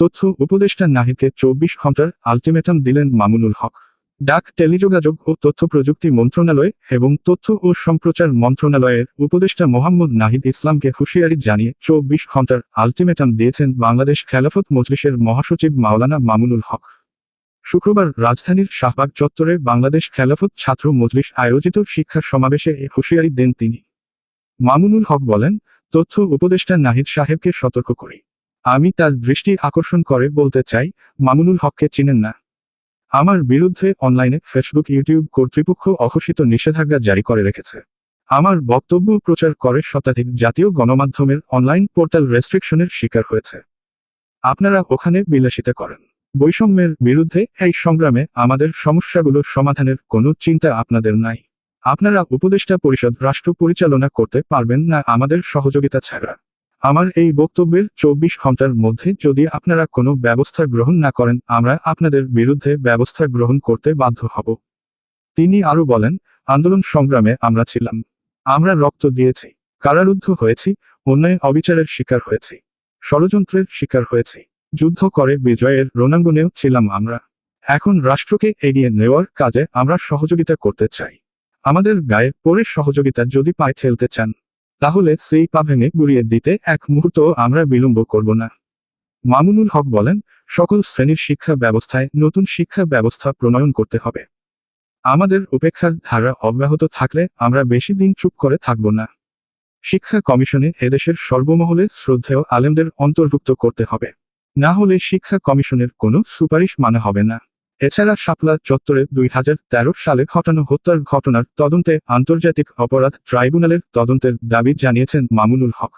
তথ্য উপদেষ্টা নাহিদকে ২৪ ঘণ্টার আলটিমেটাম দিলেন মামুনুল হক। ডাক, টেলিযোগাযোগ ও তথ্য প্রযুক্তি মন্ত্রণালয় এবং তথ্য ও সম্প্রচার মন্ত্রণালয়ের উপদেষ্টা মোহাম্মদ নাহিদ ইসলামকে হুঁশিয়ারি জানিয়ে ২৪ ঘণ্টার আলটিমেটাম দিয়েছেন বাংলাদেশ খেলাফত মজলিসের মহাসচিব মাওলানা মামুনুল হক। শুক্রবার রাজধানীর শাহবাগ চত্বরে বাংলাদেশ খেলাফত ছাত্র মজলিস আয়োজিত শিক্ষা সমাবেশে এ হুঁশিয়ারি দেন তিনি। মামুনুল হক বলেন, তথ্য উপদেষ্টা নাহিদ সাহেবকে সতর্ক করি। আমি তার দৃষ্টি আকর্ষণ করে বলতে চাই, মামুনুল হককে চিনেন না। আমার বিরুদ্ধে অনলাইনে ফেসবুক, ইউটিউব কর্তৃপক্ষ অঘোষিত নিষেধাজ্ঞা জারি করে রেখেছে। আমার বক্তব্য প্রচার করে শতাধিক জাতীয় গণমাধ্যমের অনলাইন পোর্টাল রেস্ট্রিকশনের শিকার হয়েছে। আপনারা ওখানে বিলাসিতা করেন। বৈষম্যের বিরুদ্ধে এই সংগ্রামে আমাদের সমস্যাগুলো সমাধানের কোনো চিন্তা আপনাদের নাই। আপনারা উপদেষ্টা পরিষদ রাষ্ট্র পরিচালনা করতে পারবেন না আমাদের সহযোগিতা ছাড়া। আমার এই বক্তব্যের ২৪ ঘণ্টার মধ্যে যদি আপনারা কোনো ব্যবস্থা গ্রহণ না করেন, আমরা আপনাদের বিরুদ্ধে ব্যবস্থা গ্রহণ করতে বাধ্য হব। তিনি আরও বলেন, আন্দোলন সংগ্রামে আমরা ছিলাম। আমরা রক্ত দিয়েছি, কারারুদ্ধ হয়েছি, অন্যায় অবিচারের শিকার হয়েছি, ষড়যন্ত্রের শিকার হয়েছি। যুদ্ধ করে বিজয়ের রণাঙ্গনেও ছিলাম আমরা। এখন রাষ্ট্রকে এগিয়ে নেওয়ার কাজে আমরা সহযোগিতা করতে চাই। আমাদের গায়ে পড়ে সহযোগিতা যদি পায়ে ঠেলতে চান, তাহলে সেই পা ভেঙে গুড়িয়ে দিতে এক মুহূর্ত আমরা বিলম্ব করব না। মামুনুল হক বলেন, সকল শ্রেণীর শিক্ষা ব্যবস্থায় নতুন শিক্ষা ব্যবস্থা প্রণয়ন করতে হবে। আমাদের উপেক্ষার ধারা অব্যাহত থাকলে আমরা বেশি দিন চুপ করে থাকব না। শিক্ষা কমিশনে এদেশের সর্বমহলে শ্রদ্ধেয় আলেমদের অন্তর্ভুক্ত করতে হবে। না হলে শিক্ষা কমিশনের কোনো সুপারিশ মানা হবে না। এছাড়া শাপলা চত্বরে ২০১৩ সালে ঘটানো হত্যার ঘটনার তদন্তে আন্তর্জাতিক অপরাধ ট্রাইব্যুনালের তদন্তের দাবি জানিয়েছেন মামুনুল হক।